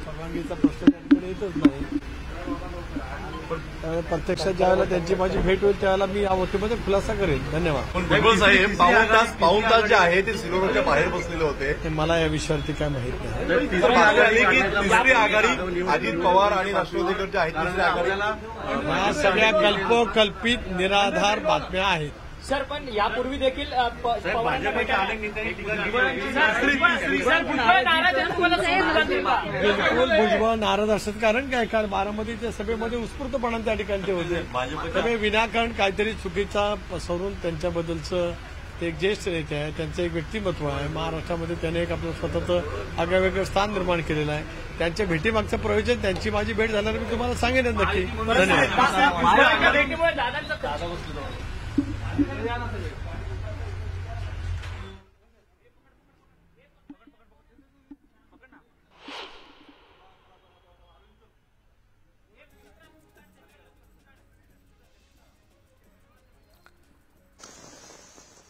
परवानगीचा प्रश्न त्यांच्याकडे येतच नाही. प्रत्यक्षात ज्यावेळेला त्यांची माझी भेट होईल त्यावेळेला मी या गोष्टीमध्ये खुलासा करेन. धन्यवाद. पण भुजबळ साहेब पाऊण तास जे आहे ते सिल्लोडच्या बाहेर बसलेले होते. मला या विषयावरती काय माहित नाही. तिसरी आघाडी अजित पवार आणि राष्ट्रवादीकडचे आहेत. तिसरी आघाडीला या सगळ्या कल्पित निराधार बातम्या आहेत. सर, पण यापूर्वी देखील बिलकुल भुजबळ नाराज असतात. कारण काय, कारण बारामतीच्या सभेमध्ये उत्स्फूर्तपणे त्या ठिकाणी ते होते. त्यामुळे विनाकारण काहीतरी चुकीचा पसरून त्यांच्याबद्दलचं ते एक ज्येष्ठ नेते आहे, त्यांचं एक व्यक्तिमत्व आहे. महाराष्ट्रामध्ये त्याने एक आपलं स्वतःचं आगळेवेगळं स्थान निर्माण केलेलं आहे. त्यांच्या भेटीमागचं प्रयोजन, त्यांची माझी भेट झाल्यावर मी तुम्हाला सांगेन नक्की.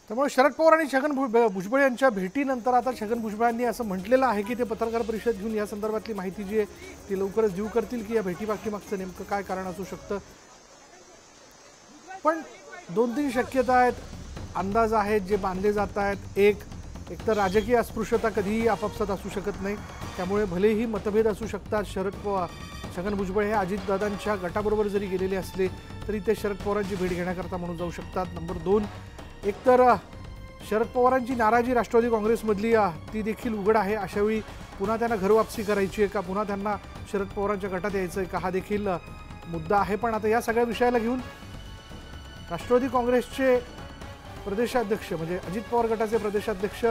त्यामुळे शरद पवार आणि छगन भुजबळ यांच्या भेटीनंतर आता छगन भुजबळांनी असं म्हटलेलं आहे की ते पत्रकार परिषद घेऊन या संदर्भातली माहिती जी आहे ती लवकरच देऊ करतील की या भेटीमागचं नेमकं काय कारण असू शकतं. पण 2-3 शक्यता आहेत, अंदाज आहेत जे बांधले जात आहेत. एक तर राजकीय अस्पृश्यता कधीही आपापसात असू शकत नाही. त्यामुळे भलेही मतभेद असू शकतात. छगन भुजबळ हे अजितदादांच्या गटाबरोबर जरी गेलेले असले तरी ते शरद पवारांची भेट घेण्याकरता म्हणून जाऊ शकतात. नंबर 2, एकतर शरद पवारांची नाराजी राष्ट्रवादी काँग्रेसमधली ती देखील उघड आहे. अशावेळी पुन्हा त्यांना घरवापसी करायची आहे का, पुन्हा त्यांना शरद पवारांच्या गटात यायचं आहे का, हा देखील मुद्दा आहे. पण आता या सगळ्या विषयाला घेऊन राष्ट्रवादी काँग्रेसचे प्रदेशाध्यक्ष म्हणजे अजित पवार गटाचे प्रदेशाध्यक्ष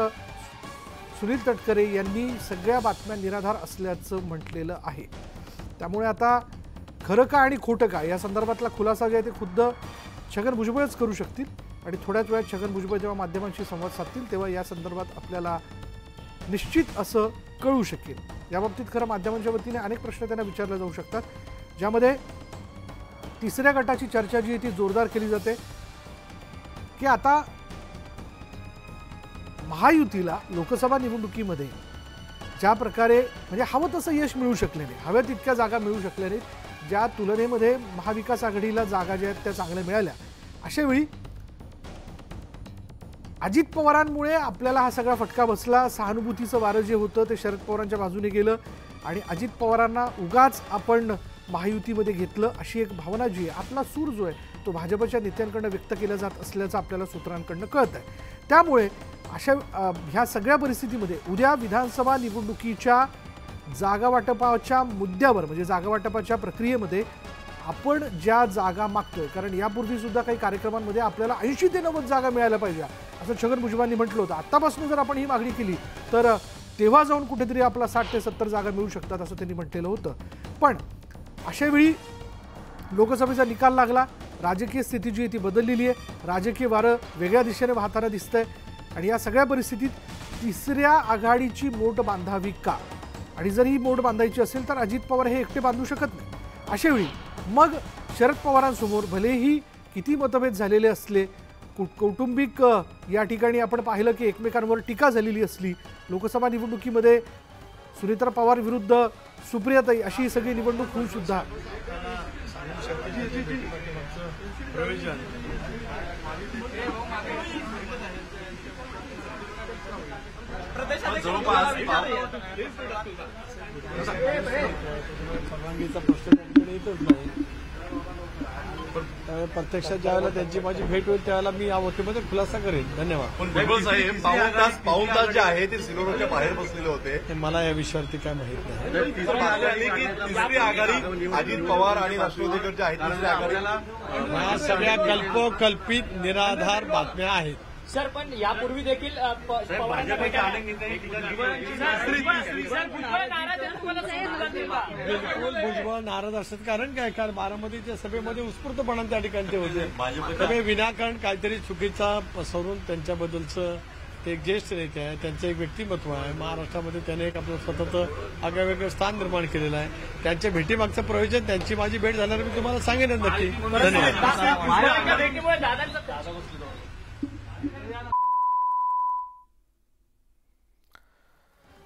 सुनील तटकरे यांनी सगळ्या बातम्या निराधार असल्याचं म्हटलेलं आहे. त्यामुळे आता खरं का आणि खोटं का या संदर्भातला खुलासा जे आहे ते खुद्द छगन भुजबळच करू शकतील. आणि थोड्याच वेळात छगन भुजबळ जेव्हा माध्यमांशी संवाद साधतील तेव्हा या संदर्भात आपल्याला निश्चित असं कळू शकेल. याबाबतीत खरं माध्यमांच्या वतीने अनेक प्रश्न त्यांना विचारले जाऊ शकतात, ज्यामध्ये तिसऱ्या गटाची चर्चा जी आहे ती जोरदार केली जाते की आता महायुतीला लोकसभा निवडणुकीमध्ये ज्या प्रकारे म्हणजे हवं तसं यश मिळू शकले नाही, हव्या तितक्या जागा मिळू शकल्या नाहीत. ज्या तुलनेमध्ये महाविकास आघाडीला जागा ज्या आहेत त्या चांगल्या मिळाल्या. अशावेळी अजित पवारांमुळे आपल्याला हा सगळा फटका बसला. सहानुभूतीचं वारं जे होतं ते शरद पवारांच्या बाजूने गेलं आणि अजित पवारांना उगाच आपण महायुतीमध्ये घेतलं अशी एक भावना जी आहे, आपला सूर जो आहे तो भाजपच्या नेत्यांकडनं व्यक्त केला जात असल्याचं आपल्याला सूत्रांकडनं कळत आहे. त्यामुळे अशा ह्या सगळ्या परिस्थितीमध्ये उद्या विधानसभा निवडणुकीच्या जागा वाटपाच्या मुद्द्यावर म्हणजे जागा वाटपाच्या प्रक्रियेमध्ये आपण ज्या जागा मागतोय, कारण यापूर्वी सुद्धा काही कार्यक्रमांमध्ये आपल्याला 80 ते 90 जागा मिळायला पाहिजे असं छगन भुजबळांनी म्हटलं होतं. आत्तापासून जर आपण ही मागणी केली तर तेव्हा जाऊन कुठेतरी आपला 60 ते 70 जागा मिळू शकतात असं त्यांनी म्हटलेलं होतं. पण अशावेळी लोकसभेचा निकाल लागला, राजकीय स्थिती जी आहे ती बदललेली आहे, राजकीय वारं वेगळ्या दिशेने वाहताना दिसतंय. आणि या सगळ्या परिस्थितीत तिसऱ्या आघाडीची मोठ बांधावी का, आणि जर ही मोठ बांधायची असेल तर अजित पवार हे एकटे बांधू शकत नाही. अशावेळी मग शरद पवारांसमोर भलेही किती मतभेद झालेले असले, कौटुंबिक या ठिकाणी आपण पाहिलं की एकमेकांवर टीका झालेली असली, लोकसभा निवडणुकीमध्ये सुनेत्रा पवार विरुद्ध सुप्रियाताई अशी सगळी निवडणूक होऊन सुद्धा परवानगीचा प्रश्न त्यांच्याकडे येतच नाही. प्रत्यक्षात ज्यावेळेला त्यांची माझी भेट होईल त्यावेळेला मी या गोष्टीमध्ये खुलासा करेन. धन्यवाद. पण भुजबळ साहेब पाऊण तास जे आहे ते सिल्लोडच्या बाहेर बसलेले होते. मला या विषयावरती काय माहित नाही. तिसरी आघाडी अजित पवार आणि राष्ट्रवादीकडचे आहेत. तिसरी आघाडीला या सगळ्या कल्पित निराधार बातम्या आहेत. सर, पण यापूर्वी देखील बिलकुल भुजबळ नाराज असतात. कारण काय, कारण बारामतीच्या सभेमध्ये उत्स्फूर्तपणे त्या ठिकाणी ते होते. त्यामुळे विनाकारण काहीतरी चुकीचा पसरून त्यांच्याबद्दलचं ते एक ज्येष्ठ नेते आहे, त्यांचं एक व्यक्तिमत्व आहे. महाराष्ट्रामध्ये त्याने एक आपलं स्वतःचं आगळेवेगळं स्थान निर्माण केलेलं आहे. त्यांच्या भेटीमागचं प्रयोजन, त्यांची माझी भेट झाल्यावर मी तुम्हाला सांगेन नक्की. धन्यवाद. भेटीमुळे दादांचं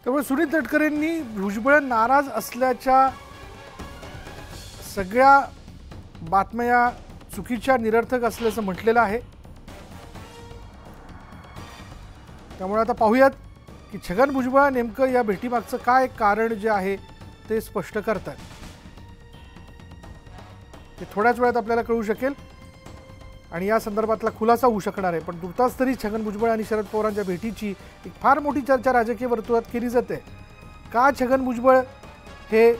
त्यामुळे सुनील तटकरेंनी भुजबळ नाराज असल्याच्या सगळ्या बातम्या या चुकीच्या, निरर्थक असल्याचं म्हटलेलं आहे. त्यामुळे आता पाहूयात की छगन भुजबळ नेमकं या भेटीमागचं काय कारण जे आहे ते स्पष्ट करतात. ते थोड्याच वेळात आपल्याला कळू शकेल आणि या संदर्भातला खुलासा होऊ शकणार आहे. पण तुर्तास तरी छगन भुजबळ आणि शरद पवारांच्या भेटीची एक फार मोठी चर्चा राजकीय वर्तुळात केली जाते. का छगन भुजबळ हे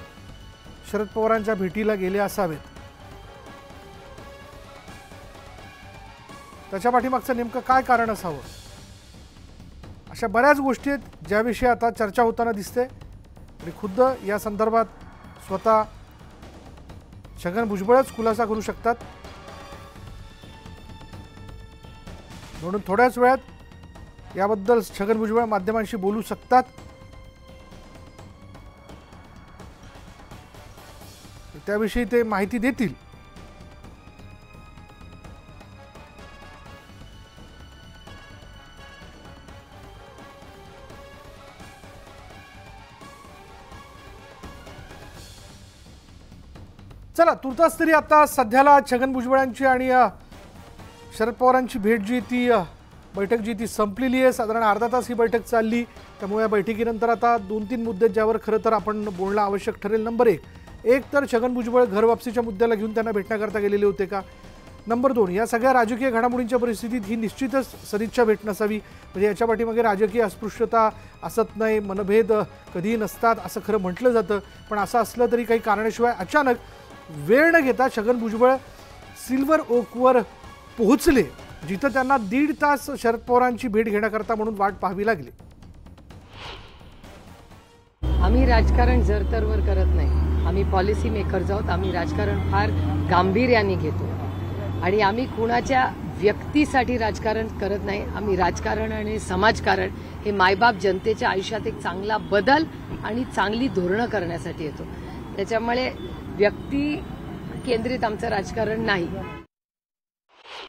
शरद पवारांच्या भेटीला गेले असावेत, त्याच्या पाठीमागचं नेमकं काय कारण असावं, अशा बऱ्याच गोष्टी आहेत ज्याविषयी आता चर्चा होताना दिसते. आणि खुद्द या संदर्भात स्वतः छगन भुजबळच खुलासा करू शकतात. म्हणून थोड्याच वेळात याबद्दल छगन भुजबळ माध्यमांशी बोलू शकतात. त्याविषयी ते माहिती देतील. चला, तुर्तास तरी आता सध्याला छगन भुजबळांची आणि शरद पवारांची भेट जी ती बैठक जी ती संपलेली आहे. साधारण अर्धा तास ही बैठक चालली. त्यामुळे या बैठकीनंतर आता 2-3 मुद्दे ज्यावर खरं तर आपण बोलणं आवश्यक ठरेल. नंबर एक तर छगन भुजबळ घर वापसीच्या मुद्द्याला घेऊन त्यांना भेटण्याकरता गेलेले होते का. नंबर 2, या सगळ्या राजकीय घडामोडींच्या परिस्थितीत ही निश्चितच सदिच्छा भेट नसावी. म्हणजे याच्या पाठीमागे राजकीय अस्पृश्यता असत नाही, मनभेद कधीही नसतात असं खरं म्हटलं जातं. पण असं असलं तरी काही कारणाशिवाय अचानक वेळ न घेता छगन भुजबळ सिल्वर ओकवर पोहोचले, जिथं त्यांना 1.5 तास शरद पवारांची भेट घेण्याकरता म्हणून वाट पाहावी लागली. आम्ही राजकारण जरतरवर करत नाही. आम्ही पॉलिसी मेकर्स आहोत. आम्ही राजकारण फार गांभीर्याने घेतो आणि आम्ही कुणाच्या व्यक्तीसाठी राजकारण करत नाही. आम्ही राजकारण आणि समाजकारण हे मायबाप जनतेच्या आयुष्यात एक चांगला बदल आणि चांगली धोरणं करण्यासाठी येतो. त्याच्यामुळे व्यक्ती केंद्रित आमचं राजकारण नाही.